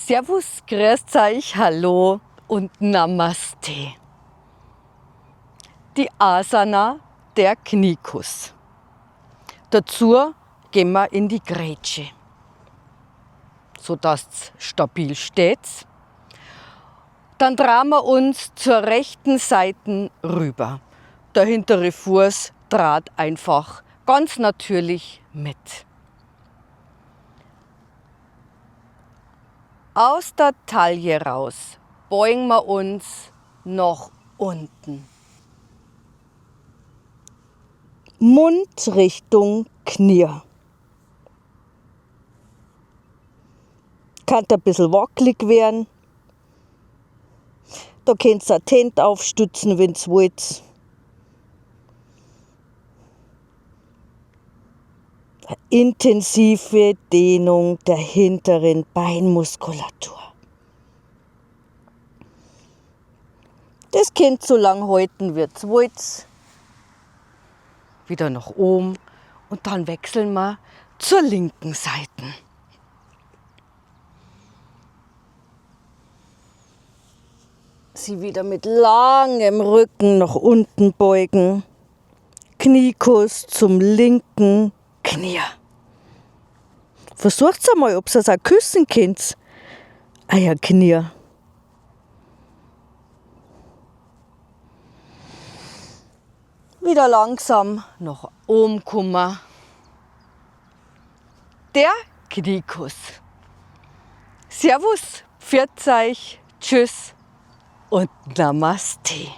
Servus, grüß euch, hallo und Namaste. Die Asana, der Kniekuss. Dazu gehen wir in die Grätsche, sodass es stabil steht. Dann drehen wir uns zur rechten Seite rüber. Der hintere Fuß dreht einfach ganz natürlich mit. Aus der Taille raus beugen wir uns nach unten. Mund Richtung Knie. Kann ein bisschen wackelig werden. Da könnt ihr die Hände aufstützen, wenn ihr wollt. Eine intensive Dehnung der hinteren Beinmuskulatur. Das könnt ihr so lange halten, wie ihr wollt. Wieder nach oben und dann wechseln wir zur linken Seite. Sie wieder mit langem Rücken nach unten beugen. Kniekuss zum linken Knie. Versucht einmal, ob ihr es auch küssen könnt. Euer Knie. Wieder langsam nach oben kommen. Der Kniekuss. Servus, pfiat euch, tschüss und Namaste.